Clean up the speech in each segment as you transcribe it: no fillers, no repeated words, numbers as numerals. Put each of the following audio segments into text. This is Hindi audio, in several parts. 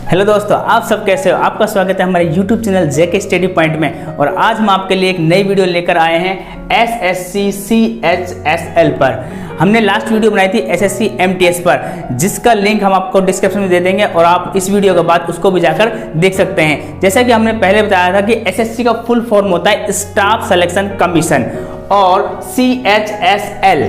हेलो दोस्तों, आप सब कैसे हो। आपका स्वागत है हमारे YouTube चैनल जेके स्टडी पॉइंट में। और आज हम आपके लिए एक नई वीडियो लेकर आए हैं SSC CHSL पर। हमने लास्ट वीडियो बनाई थी SSC MTS पर, जिसका लिंक हम आपको डिस्क्रिप्शन में दे देंगे और आप इस वीडियो के बाद उसको भी जाकर देख सकते हैं। जैसा कि हमने पहले बताया था कि SSC का फुल फॉर्म होता है स्टाफ सिलेक्शन कमीशन और CHSL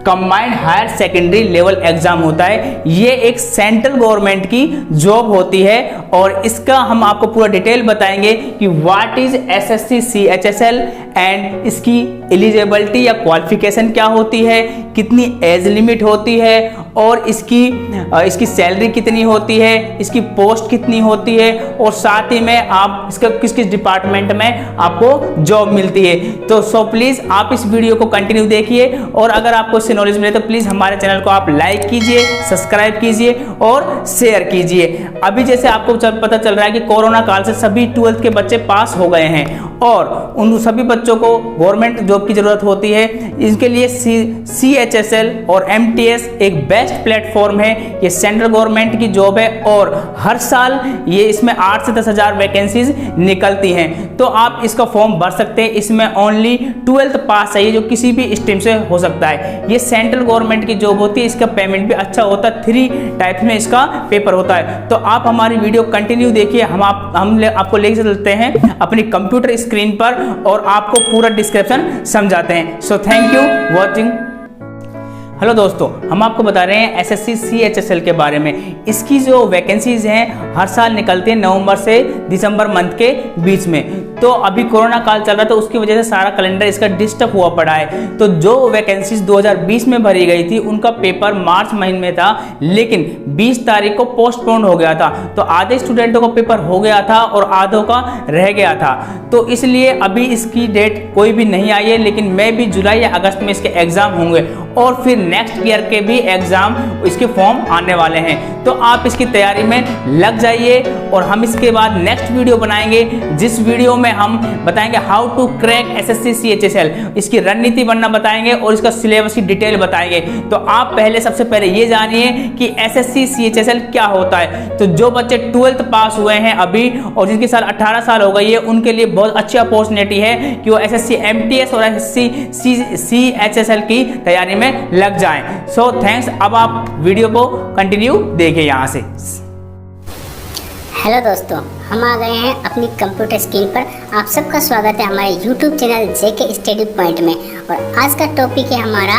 Combined higher secondary level exam होता है। ये एक सेंट्रल गवर्नमेंट की जॉब होती है और इसका हम आपको पूरा डिटेल बताएंगे कि what is SSC CHSL and इसकी एलिजिबिलिटी या क्वालिफिकेशन क्या होती है, कितनी एज लिमिट होती है और इसकी सैलरी कितनी होती है, इसकी पोस्ट कितनी होती है और साथ ही में आप इसका किस किस डिपार्टमेंट में आपको जॉब मिलती है। तो सो प्लीज आप इस वीडियो को कंटिन्यू देखिए और अगर आपको इससे नॉलेज मिले तो प्लीज हमारे चैनल को आप लाइक कीजिए, सब्सक्राइब कीजिए और शेयर कीजिए। अभी जैसे आपको पता चल रहा है कि कोरोना काल से सभी 12th के बच्चे पास हो गए हैं और उन सभी बच्चों को गवर्नमेंट जॉब की जरूरत होती है। इनके लिए CHSL और MTS एक बेस्ट प्लेटफॉर्म है। ये सेंट्रल गवर्नमेंट की जॉब है और हर साल ये इसमें 8 से 10 हज़ार वैकेंसीज निकलती हैं। तो आप इसका फॉर्म भर सकते हैं। इसमें ओनली 12th पास चाहिए, जो किसी भी स्ट्रीम से हो सकता है। ये सेंट्रल गवर्नमेंट की जॉब होती है। इसका पेमेंट भी अच्छा होता है। 3 टाइप्स में इसका पेपर होता है। तो आप हमारी वीडियो कंटिन्यू देखिए। हम आपको लेके चलते हैं अपनी कंप्यूटर स्क्रीन पर और आपको पूरा डिस्क्रिप्शन समझाते हैं। So thank you watching. Hello दोस्तों, हम आपको बता रहे हैं SSC CHSL के बारे में। इसकी जो वैकेंसीज हैं हर साल निकलती हैं नवंबर से दिसंबर मंथ के बीच में। तो अभी कोरोना काल चल रहा है तो उसकी वजह से सारा कैलेंडर इसका डिस्टर्ब हुआ पड़ा है। तो जो वैकेंसीज 2020 में भरी गई थी उनका पेपर मार्च महीने में था, लेकिन 20 तारीख को पोस्टपोन हो गया था। तो आधे स्टूडेंटों का पेपर हो गया था और आधों का रह गया था। तो इसलिए अभी इसकी डेट कोई भी नहीं आई है, लेकिन मे भी जुलाई या अगस्त में इसके एग्जाम होंगे और फिर नेक्स्ट ईयर के भी एग्जाम इसके फॉर्म आने वाले हैं। तो आप इसकी तैयारी में लग जाइए और हम इसके बाद नेक्स्ट वीडियो बनाएंगे, जिस वीडियो में हम बताएंगे how to crack SSC CHSL। इसकी रणनीति बनना बताएंगे और इसका सिलेबस की डिटेल बताएंगे। तो आप सबसे पहले ये जानिए कि SSC CHSL क्या होता है। तो जो बच्चे 12th पास हुए हैं अभी और जिनकी साल 18 साल हो गई है, उनके लिए बहुत अच्छी अपॉर्चुनिटी है कि वो SSC MTS और SSC CHSL की तैयारी में लग जाएं। So thanks. अब आप वीडियो को कंटिन्यू देखिए यहाँ से। हेलो दोस्तों, हम आ गए हैं अपनी कंप्यूटर स्क्रीन पर। आप सबका स्वागत है हमारे YouTube चैनल जेके स्टडी पॉइंट में। और आज का टॉपिक है हमारा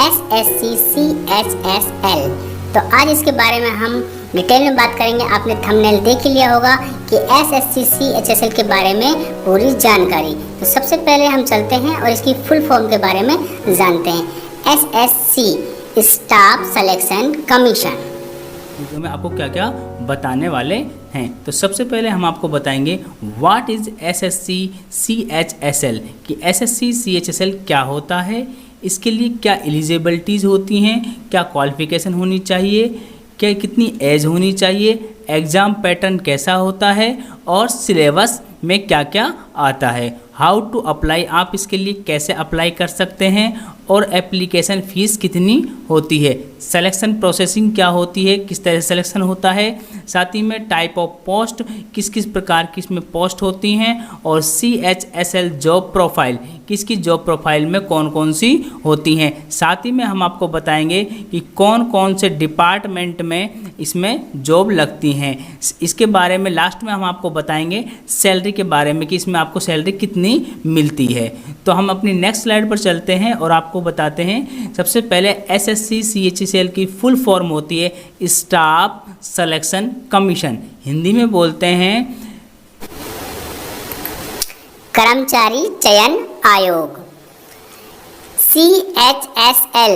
SSC CHSL। तो आज इसके बारे में हम डिटेल में बात करेंगे। आपने थंबनेल देख लिया होगा कि SSC CHSL के बारे में पूरी जानकारी। तो सबसे पहले हम चलते हैं और इसकी फुल फॉर्म के बारे में जानते हैं। SSC staff Selection commission. Video में आपको क्या क्या बताने वाले हैं। तो सबसे पहले हम आपको बताएंगे व्हाट इज SSC CHSL कि SSC CHSL क्या होता है, इसके लिए क्या एलिजिबिलिटीज़ होती हैं, क्या क्वालिफिकेशन होनी चाहिए, क्या कितनी एज होनी चाहिए, एग्ज़ाम पैटर्न कैसा होता है और सिलेबस में क्या क्या आता है, हाउ टू अप्लाई, आप इसके लिए कैसे अप्लाई कर सकते हैं और एप्लीकेशन फ़ीस कितनी होती है, सिलेक्शन प्रोसेसिंग क्या होती है, किस तरह से सिलेक्शन होता है, साथ ही में टाइप ऑफ पोस्ट किस किस प्रकार की इसमें पोस्ट होती हैं और CHSL जॉब प्रोफाइल किसकी जॉब प्रोफाइल में कौन कौन सी होती हैं। साथ ही में हम आपको बताएंगे कि कौन कौन से डिपार्टमेंट में इसमें जॉब लगती हैं। इसके बारे में लास्ट में हम आपको बताएंगे सैलरी के बारे में कि इसमें आपको सैलरी कितनी मिलती है। तो हम अपनी नेक्स्ट स्लाइड पर चलते हैं और आपको बताते हैं। सबसे पहले SSC CHSL की फुल फॉर्म होती है स्टाफ सिलेक्शन कमीशन। हिंदी में बोलते हैं कर्मचारी चयन आयोग। CHSL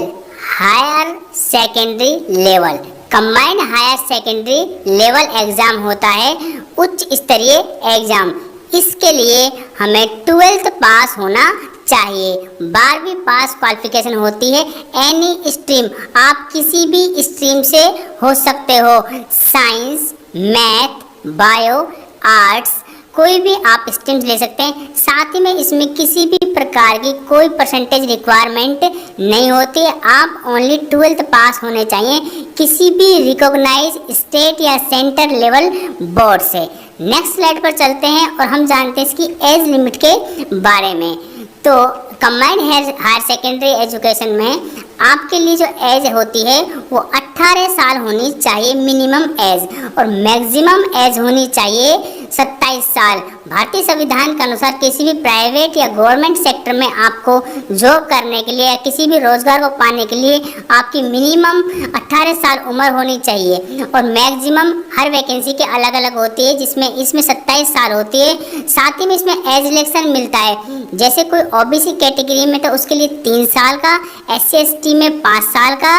higher secondary level combined higher secondary level exam होता है, उच्च स्तरीय एग्जाम। इसके लिए हमें 12th पास होना चाहिए। 12वीं पास क्वालिफिकेशन होती है। एनी स्ट्रीम, आप किसी भी स्ट्रीम से हो सकते हो, साइंस, मैथ, बायो, आर्ट्स, कोई भी आप स्ट्रीम्स ले सकते हैं। साथ ही में इसमें किसी भी प्रकार की कोई परसेंटेज रिक्वायरमेंट नहीं होती है। आप ओनली 12th पास होने चाहिए। किसी भी रिकॉग्नाइज स्टेट या सेंटर लेवल बोर्ड से। नेक्स्ट स्लाइड पर चलते हैं और हम जानते हैं इसकी एज लिमिट के बारे में। तो कंबाइंड हायर सेकेंडरी एजुकेशन में आपके लिए जो एज होती है वो 18 साल होनी चाहिए मिनिमम एज, और मैक्सिमम एज होनी चाहिए 27 साल। भारतीय संविधान के अनुसार किसी भी प्राइवेट या गवर्नमेंट सेक्टर में आपको जॉब करने के लिए या किसी भी रोजगार को पाने के लिए आपकी मिनिमम 18 साल उम्र होनी चाहिए, और मैक्सिमम हर वैकेंसी के अलग अलग होती है, जिसमें इसमें 27 साल होती है। साथ ही में इसमें एज रिलैक्सेशन मिलता है, जैसे कोई ओबीसी कैटेगरी में तो उसके लिए 3 साल का, SC/ST में 5 साल का,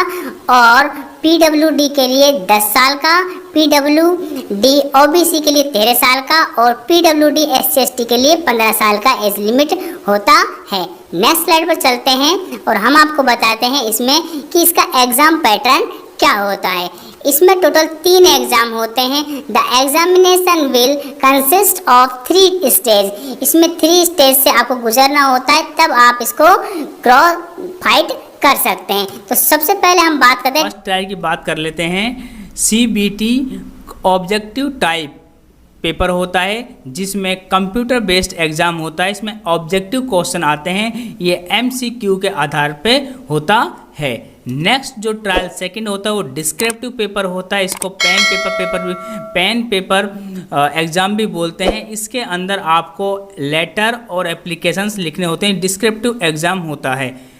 और PWD के लिए 10 साल का, PWD OBC के लिए 13 साल का, और PWD SC/ST के लिए 15 साल का एज लिमिट होता है। नेक्स्ट स्लाइड पर चलते हैं और हम आपको बताते हैं इसमें कि इसका एग्जाम पैटर्न क्या होता है। इसमें टोटल 3 एग्जाम होते हैं। The examination will consist of 3 stage. इसमें 3 स्टेज से आपको गुजरना होता है, तब आप इसको क्वालिफाइड कर सकते हैं। तो सबसे पहले हम बात करते हैं फर्स्ट ट्रायल की बात कर लेते हैं। CBT ऑब्जेक्टिव टाइप पेपर होता है, जिसमें कंप्यूटर बेस्ड एग्जाम होता है। इसमें ऑब्जेक्टिव क्वेश्चन आते हैं, ये MCQ के आधार पे होता है। नेक्स्ट जो ट्रायल सेकंड होता है वो डिस्क्रिप्टिव पेपर होता है। इसको पेन पेपर एग्ज़ाम भी बोलते हैं। इसके अंदर आपको लेटर और एप्लीकेशंस लिखने होते हैं, डिस्क्रिप्टिव एग्ज़ाम होता है।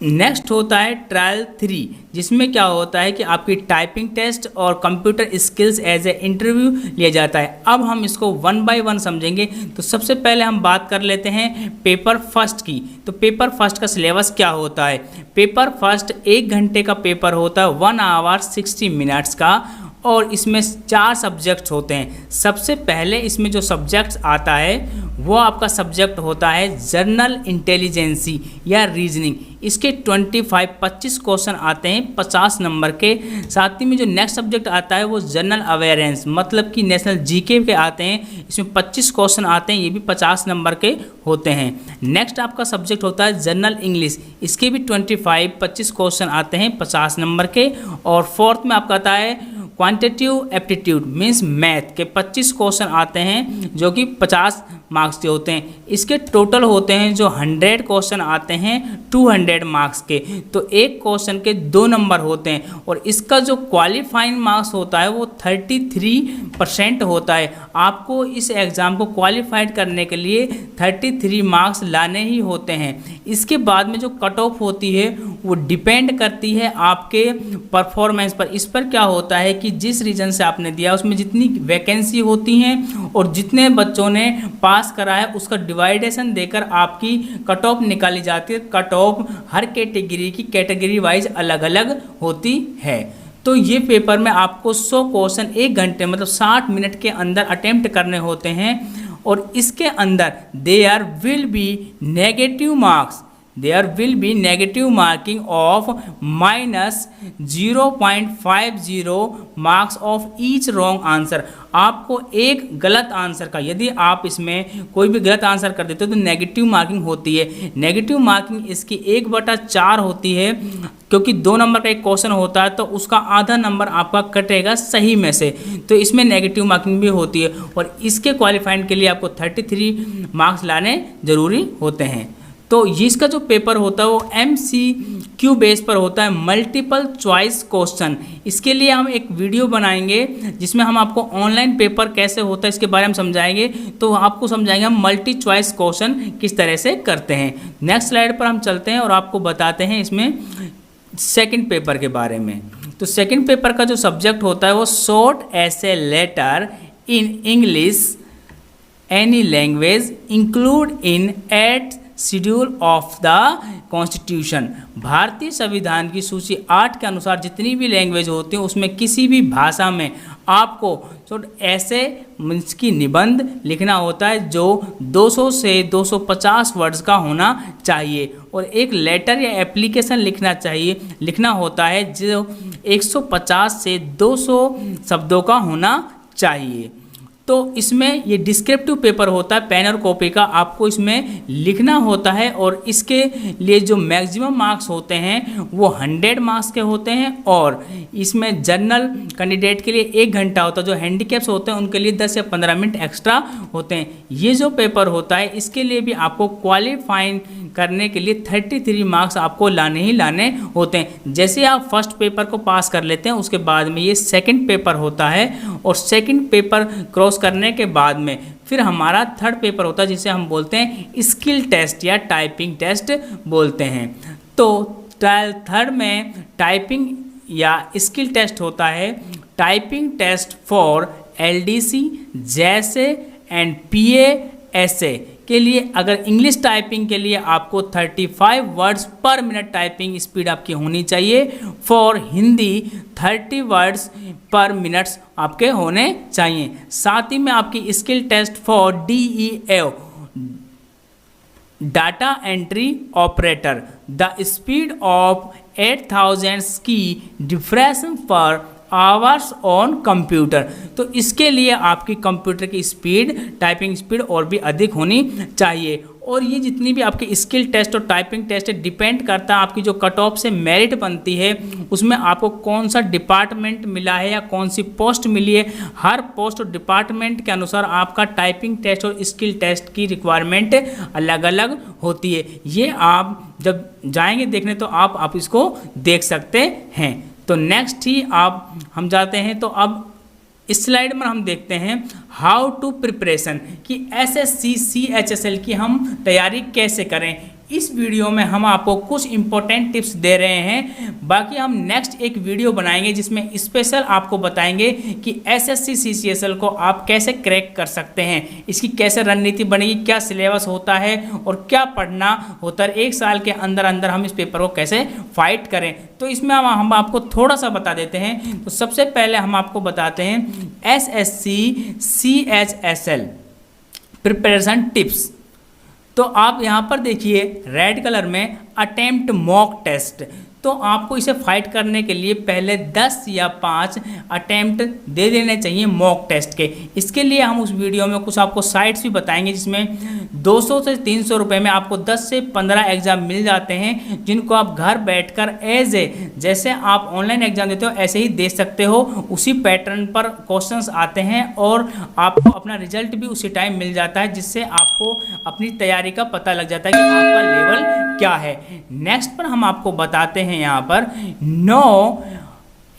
नेक्स्ट होता है ट्रायल 3, जिसमें क्या होता है कि आपकी टाइपिंग टेस्ट और computer skills as a interview लिया जाता है। अब हम इसको 1 बाय 1 समझेंगे। तो सबसे पहले हम बात कर लेते हैं पेपर फर्स्ट की। तो पेपर फर्स्ट का सिलेबस क्या होता है। पेपर फर्स्ट 1 घंटे का पेपर होता है, 1 आवर 60 मिनट्स का, और इसमें 4 सब्जेक्ट्स होते हैं। सबसे पहले इसमें जो सब्जेक्ट्स आता है वो आपका सब्जेक्ट होता है जनरल इंटेलिजेंसी या रीजनिंग। इसके 25 क्वेश्चन आते हैं 50 नंबर के। साथ ही में जो नेक्स्ट सब्जेक्ट आता है वो जनरल अवेयरेंस, मतलब कि नेशनल जीके के आते हैं। इसमें 25 क्वेश्चन आते हैं, ये भी 50 नंबर के होते हैं। नेक्स्ट आपका सब्जेक्ट होता है जनरल इंग्लिश। इसके भी 25 क्वेश्चन आते हैं 50 नंबर के। और फोर्थ में आपका आता है क्वांटिटेटिव एप्टीट्यूड मीन्स मैथ के 25 क्वेश्चन आते हैं, जो कि 50 मार्क्स के होते हैं। इसके टोटल होते हैं जो 100 क्वेश्चन आते हैं 200 मार्क्स के। तो एक क्वेश्चन के 2 नंबर होते हैं, और इसका जो क्वालिफाइंग मार्क्स होता है वो 33% होता है। आपको इस एग्ज़ाम को क्वालिफाइड करने के लिए 33 मार्क्स लाने ही होते हैं। इसके बाद में जो कट ऑफ होती है वो डिपेंड करती है आपके परफॉर्मेंस पर। इस पर क्या होता है कि जिस रीजन से आपने दिया उसमें जितनी वैकेंसी होती हैं और जितने बच्चों ने पास करा है उसका डिवाइडेशन देकर आपकी कट ऑफ निकाली जाती है। कट ऑफ हर कैटेगरी की कैटेगरी वाइज अलग अलग होती है। तो ये पेपर में आपको 100 क्वेश्चन 1 घंटे मतलब 60 मिनट के अंदर अटेम्प्ट करने होते हैं, और इसके अंदर there will be negative marks. There will be negative marking of -0.50 marks of each wrong answer। आपको एक गलत आंसर का, यदि आप इसमें कोई भी गलत आंसर कर देते हो तो नेगेटिव मार्किंग होती है। नेगेटिव मार्किंग इसकी 1/4 होती है, क्योंकि 2 नंबर का एक क्वेश्चन होता है तो उसका आधा नंबर आपका कटेगा सही में से, तो इसमें नेगेटिव मार्किंग भी होती है। और इसके क्वालिफाइंग के लिए आपको 33 मार्क्स लाने ज़रूरी होते हैं। तो इसका जो पेपर होता है वो MCQ बेस पर होता है, मल्टीपल चॉइस क्वेश्चन। इसके लिए हम एक वीडियो बनाएंगे जिसमें हम आपको ऑनलाइन पेपर कैसे होता है इसके बारे में समझाएंगे। तो आपको समझाएंगे हम मल्टी चॉइस क्वेश्चन किस तरह से करते हैं। नेक्स्ट स्लाइड पर हम चलते हैं और आपको बताते हैं इसमें सेकंड पेपर के बारे में। तो सेकंड पेपर का जो सब्जेक्ट होता है वो short essay letter in English any language include in 8 schedule of the constitution. भारतीय संविधान की सूची 8 के अनुसार जितनी भी लैंग्वेज होती हैं उसमें किसी भी भाषा में आपको ऐसे की निबंध लिखना होता है जो 200 से 250 वर्ड्स का होना चाहिए, और एक लेटर या एप्लीकेशन लिखना होता है जो 150 से 200 शब्दों का होना चाहिए। तो इसमें ये डिस्क्रिप्टिव पेपर होता है पेन और कॉपी का, आपको इसमें लिखना होता है और इसके लिए जो मैक्सिमम मार्क्स होते हैं वो 100 मार्क्स के होते हैं और इसमें जनरल कैंडिडेट के लिए 1 घंटा होता है, जो हैंडीकैप्स होते हैं उनके लिए 10 या 15 मिनट एक्स्ट्रा होते हैं। ये जो पेपर होता है इसके लिए भी आपको क्वालिफाइंग करने के लिए 33 मार्क्स आपको लाने ही लाने होते हैं। जैसे आप फर्स्ट पेपर को पास कर लेते हैं उसके बाद में ये सेकंड पेपर होता है और सेकंड पेपर क्रॉस करने के बाद में फिर हमारा थर्ड पेपर होता है जिसे हम बोलते हैं स्किल टेस्ट या टाइपिंग टेस्ट बोलते हैं। तो थर्ड में टाइपिंग या स्किल टेस्ट होता है। टाइपिंग टेस्ट फॉर LDC जैसे एंड PA/SA के लिए अगर इंग्लिश टाइपिंग के लिए आपको 35 वर्ड्स पर मिनट टाइपिंग स्पीड आपकी होनी चाहिए। For Hindi 30 words per minutes आपके होने चाहिए। साथ ही में आपकी skill test for DEO data entry operator the speed of 8000 की डिफरेंस पर आवर्स ऑन कंप्यूटर, तो इसके लिए आपकी कंप्यूटर की स्पीड टाइपिंग स्पीड और भी अधिक होनी चाहिए। और ये जितनी भी आपकी स्किल टेस्ट और टाइपिंग टेस्ट डिपेंड करता है आपकी जो कट ऑफ से मेरिट बनती है उसमें आपको कौन सा डिपार्टमेंट मिला है या कौन सी पोस्ट मिली है। हर पोस्ट और डिपार्टमेंट के अनुसार आपका टाइपिंग टेस्ट और स्किल टेस्ट की रिक्वायरमेंट अलग अलग होती है। ये आप जब जाएंगे देखने तो आप इसको देख सकते हैं। तो नेक्स्ट ही हम जाते हैं, तो अब इस स्लाइड में हम देखते हैं हाउ टू प्रिपरेशन कि SSC CHSL की हम तैयारी कैसे करें। इस वीडियो में हम आपको कुछ इंपॉर्टेंट टिप्स दे रहे हैं, बाकी हम नेक्स्ट एक वीडियो बनाएंगे जिसमें स्पेशल आपको बताएंगे कि SSC CHSL को आप कैसे क्रैक कर सकते हैं, इसकी कैसे रणनीति बनेगी, क्या सिलेबस होता है और क्या पढ़ना होता है, 1 साल के अंदर अंदर हम इस पेपर को कैसे फाइट करें। तो इसमें हम आपको थोड़ा सा बता देते हैं। तो सबसे पहले हम आपको बताते हैं SSC CHSL प्रिपरेशन टिप्स। तो आप यहाँ पर देखिए रेड कलर में अटेम्प्ट मॉक टेस्ट, तो आपको इसे फाइट करने के लिए पहले 10 या 5 अटेम्प्ट दे देने चाहिए मॉक टेस्ट के। इसके लिए हम उस वीडियो में कुछ आपको साइट्स भी बताएंगे जिसमें 200 से 300 रुपये में आपको 10 से 15 एग्ज़ाम मिल जाते हैं, जिनको आप घर बैठकर जैसे आप ऑनलाइन एग्ज़ाम देते हो ऐसे ही दे सकते हो। उसी पैटर्न पर क्वेश्चंस आते हैं और आपको अपना रिजल्ट भी उसी टाइम मिल जाता है, जिससे आपको अपनी तैयारी का पता लग जाता है कि आपका लेवल क्या है। नेक्स्ट पर हम आपको बताते हैं यहाँ पर no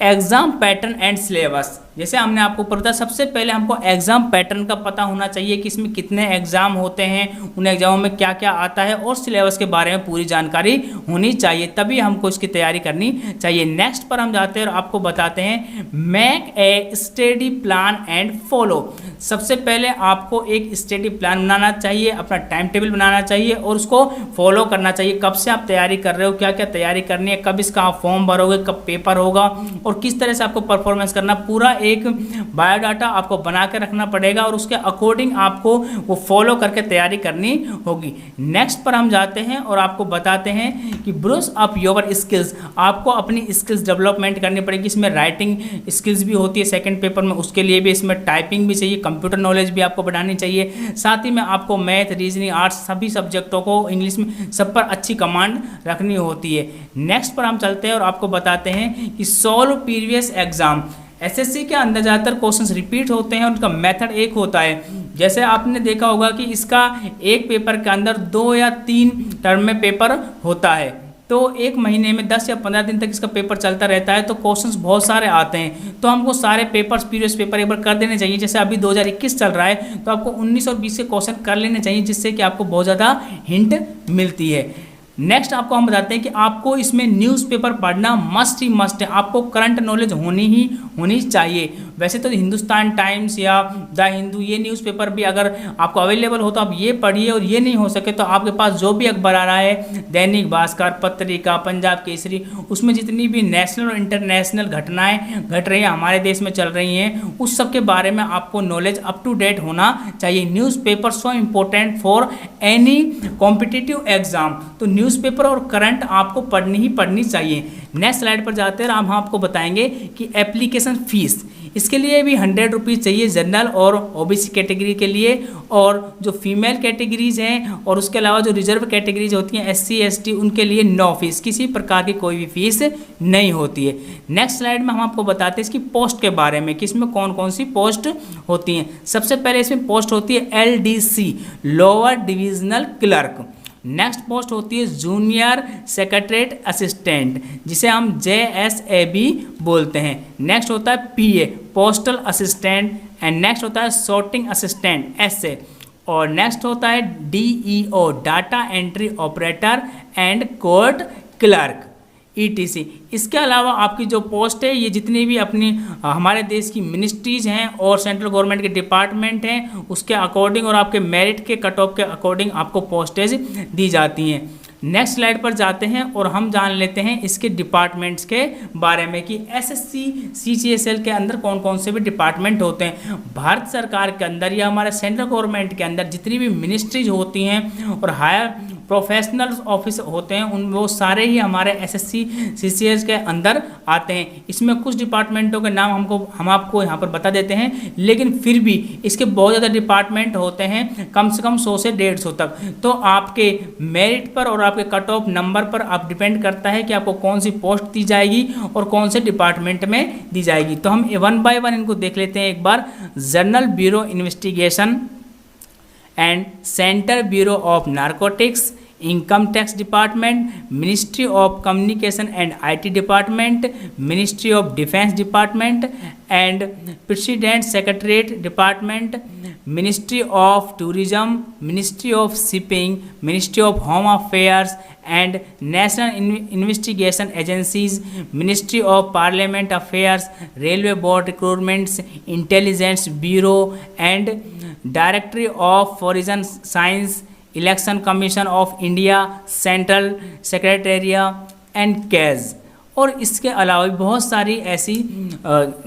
exam pattern and syllabus. जैसे हमने आपको बताया सबसे पहले हमको एग्जाम पैटर्न का पता होना चाहिए कि इसमें कितने एग्जाम होते हैं, उन एग्जामों में क्या क्या आता है और सिलेबस के बारे में पूरी जानकारी होनी चाहिए, तभी हमको इसकी तैयारी करनी चाहिए। नेक्स्ट पर हम जाते हैं और आपको बताते हैं make a study plan and follow. सबसे पहले आपको एक स्टडी प्लान बनाना चाहिए, अपना टाइम टेबल बनाना चाहिए और उसको फॉलो करना चाहिए। कब से आप तैयारी कर रहे हो, क्या क्या तैयारी करनी है, कब इसका आप फॉर्म भरोगे, कब पेपर होगा और किस तरह से आपको परफॉर्मेंस करना, पूरा एक बायोडाटा आपको बना के रखना पड़ेगा और उसके अकॉर्डिंग आपको वो फॉलो करके तैयारी करनी होगी। नेक्स्ट पर हम जाते हैं और आपको बताते हैं कि ब्रूश अप योर स्किल्स। आपको अपनी स्किल्स डेवलपमेंट करनी पड़ेगी। इसमें राइटिंग स्किल्स भी होती है सेकंड पेपर में, उसके लिए भी इसमें टाइपिंग भी चाहिए, कंप्यूटर नॉलेज भी आपको बढ़ानी चाहिए। साथ ही में आपको मैथ, रीजनिंग, आर्ट्स सभी सब्जेक्टों को इंग्लिश में सब पर अच्छी कमांड रखनी होती है। नेक्स्ट पर हम चलते हैं और आपको बताते हैं कि सॉल्व प्रीवियस एग्जाम। एसएससी के अंदर ज़्यादातर क्वेश्चंस रिपीट होते हैं, उनका मेथड एक होता है। जैसे आपने देखा होगा कि इसका एक पेपर के अंदर 2 या 3 टर्म में पेपर होता है, तो एक महीने में 10 या 15 दिन तक इसका पेपर चलता रहता है, तो क्वेश्चंस बहुत सारे आते हैं। तो हमको सारे पेपर्स प्रीवियस पेपर एक बार कर देने चाहिए। जैसे अभी 2021 चल रहा है तो आपको 19 और 20 के क्वेश्चन कर लेने चाहिए, जिससे कि आपको बहुत ज़्यादा हिंट मिलती है। नेक्स्ट आपको हम बताते हैं कि आपको इसमें न्यूज़पेपर पढ़ना मस्ट है। आपको करंट नॉलेज होनी चाहिए। वैसे तो हिंदुस्तान टाइम्स या द हिंदू ये न्यूज़पेपर भी अगर आपको अवेलेबल हो तो आप ये पढ़िए, और ये नहीं हो सके तो आपके पास जो भी अखबार आ रहा है, दैनिक भास्कर, पत्रिका, पंजाब केसरी, उसमें जितनी भी नेशनल और इंटरनेशनल घटनाएं घट रही हैं, हमारे देश में चल रही हैं, उस सब के बारे में आपको नॉलेज अप टू डेट होना चाहिए। Newspaper so important for any competitive exam. तो न्यूज़ न्यूज़पेपर और करंट आपको पढ़नी ही पढ़नी चाहिए। नेक्स्ट स्लाइड पर जाते हैं, हम आपको बताएंगे कि एप्लीकेशन फ़ीस, इसके लिए भी 100 रुपीज़ चाहिए जनरल और ओबीसी कैटेगरी के लिए, और जो फीमेल कैटेगरीज हैं और उसके अलावा जो रिजर्व कैटेगरीज होती हैं SC ST उनके लिए नो फीस, किसी प्रकार की कोई भी फीस नहीं होती है। नेक्स्ट स्लाइड में हम आपको बताते हैं इसकी पोस्ट के बारे में कि इसमें कौन कौन सी पोस्ट होती हैं। सबसे पहले इसमें पोस्ट होती है LDC lower divisional clerk. Next post होती है जूनियर सेक्रेटरीट असिस्टेंट, जिसे हम JSAB बोलते हैं। नेक्स्ट होता है PA postal assistant, and next होता है सॉर्टिंग असिस्टेंट SA, और नेक्स्ट होता है DEO data entry operator and court clerk ETC। इसके अलावा आपकी जो पोस्ट है, ये जितनी भी अपनी हमारे देश की मिनिस्ट्रीज हैं और सेंट्रल गवर्नमेंट के डिपार्टमेंट हैं, उसके अकॉर्डिंग और आपके मेरिट के कट ऑफ के अकॉर्डिंग आपको पोस्टेज दी जाती हैं। नेक्स्ट स्लाइड पर जाते हैं और हम जान लेते हैं इसके डिपार्टमेंट्स के बारे में कि SSC CGSL के अंदर कौन कौन से भी डिपार्टमेंट होते हैं। भारत सरकार के अंदर या हमारे सेंट्रल गवर्नमेंट के अंदर जितनी भी मिनिस्ट्रीज होती हैं और हायर प्रोफेशनल ऑफिस होते हैं, उन वो सारे ही हमारे SSC CCS के अंदर आते हैं। इसमें कुछ डिपार्टमेंटों के नाम हम आपको यहाँ पर बता देते हैं, लेकिन फिर भी इसके बहुत ज़्यादा डिपार्टमेंट होते हैं, कम से कम 100 से 150 तक। तो आपके मेरिट पर और आपके कट ऑफ नंबर पर आप डिपेंड करता है कि आपको कौन सी पोस्ट दी जाएगी और कौन से डिपार्टमेंट में दी जाएगी। तो हम 1 बाय 1 इनको देख लेते हैं एक बार। General bureau investigation and central bureau of narcotics, income tax department, ministry of communication and IT department, ministry of defence department and president secretariat department, ministry of tourism, ministry of shipping, ministry of home affairs and national investigation agencies, ministry of parliament affairs, railway board recruitments, intelligence bureau and directory of foreign science, election commission of India, central secretariat and cage. और इसके अलावा भी बहुत सारी ऐसी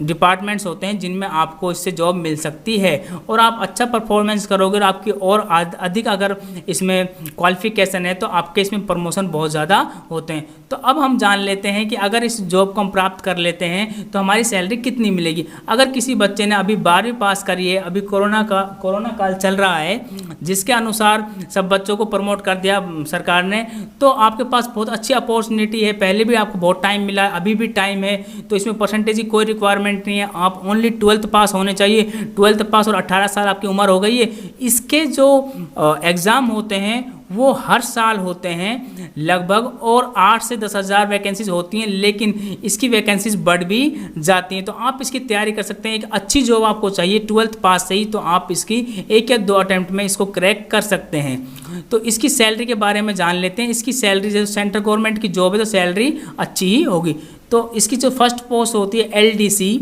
डिपार्टमेंट्स होते हैं जिनमें आपको इससे जॉब मिल सकती है, और आप अच्छा परफॉर्मेंस करोगे और आपकी और अधिक अगर इसमें क्वालिफिकेशन है तो आपके इसमें प्रमोशन बहुत ज़्यादा होते हैं। तो अब हम जान लेते हैं कि अगर इस जॉब को हम प्राप्त कर लेते हैं तो हमारी सैलरी कितनी मिलेगी। अगर किसी बच्चे ने अभी 12वीं पास करी है, अभी कोरोना काल चल रहा है, जिसके अनुसार सब बच्चों को प्रमोट कर दिया सरकार ने, तो आपके पास बहुत अच्छी अपॉर्चुनिटी है। पहले भी आपको बहुत टाइम मिला है, अभी भी टाइम है, तो इसमें परसेंटेज की कोई रिक्वायरमेंट नहीं है। आप ओनली 12th पास होने चाहिए। 12th पास और 18 साल आपकी उम्र हो गई है। इसके जो एग्ज़ाम होते हैं वो हर साल होते हैं लगभग, और 8 से 10 हज़ार वैकेंसीज होती हैं, लेकिन इसकी वैकेंसीज बढ़ भी जाती हैं। तो आप इसकी तैयारी कर सकते हैं। एक अच्छी जॉब आपको चाहिए 12th पास से ही, तो आप इसकी 1 या 2 अटैम्प्ट में इसको क्रैक कर सकते हैं। तो इसकी सैलरी के बारे में जान लेते हैं। इसकी सैलरी जो सेंट्रल गवर्नमेंट की जॉब है तो सैलरी अच्छी ही होगी। तो इसकी जो फर्स्ट पोस्ट होती है LDC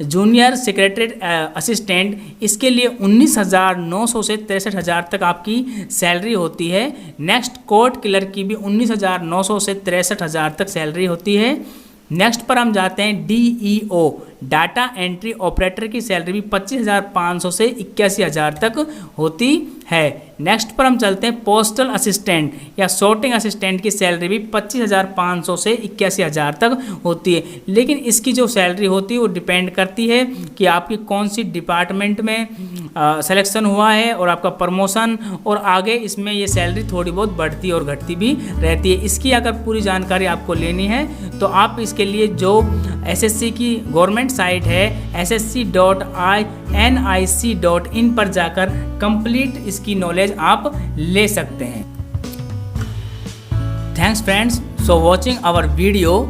जूनियर सेक्रेटरीट असिस्टेंट, इसके लिए 19,900 से 63,000 तक आपकी सैलरी होती है। नेक्स्ट कोर्ट क्लर्क की भी 19,900 से 63,000 तक सैलरी होती है। नेक्स्ट पर हम जाते हैं DEO डाटा एंट्री ऑपरेटर की सैलरी भी 25,500 से 81,000 तक होती है। नेक्स्ट पर हम चलते हैं पोस्टल असिस्टेंट या सॉर्टिंग असिस्टेंट की सैलरी भी 25,500 से 81,000 तक होती है। लेकिन इसकी जो सैलरी होती है वो डिपेंड करती है कि आपकी कौन सी डिपार्टमेंट में सिलेक्शन हुआ है और आपका प्रमोशन, और आगे इसमें ये सैलरी थोड़ी बहुत बढ़ती और घटती भी रहती है। इसकी अगर पूरी जानकारी आपको लेनी है तो आप इसके लिए जो SSC की गवर्नमेंट साइट है ssc.nic.in पर जाकर कंप्लीट इसकी नॉलेज आप ले सकते हैं। Thanks friends for watching our video.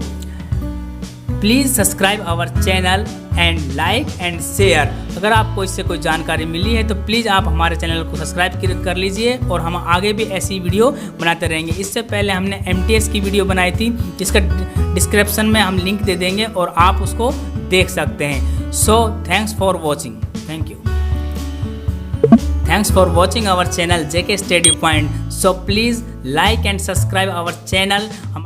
Please subscribe our channel and like and share. अगर आपको इससे कोई जानकारी मिली है तो प्लीज़ आप हमारे चैनल को सब्सक्राइब कर लीजिए, और हम आगे भी ऐसी वीडियो बनाते रहेंगे। इससे पहले हमने MTS की वीडियो बनाई थी, जिसका डिस्क्रिप्शन में हम लिंक दे देंगे और आप उसको देख सकते हैं। So thanks for watching. Thank you. Thanks for watching our channel JK Study Point. So please like and subscribe our channel.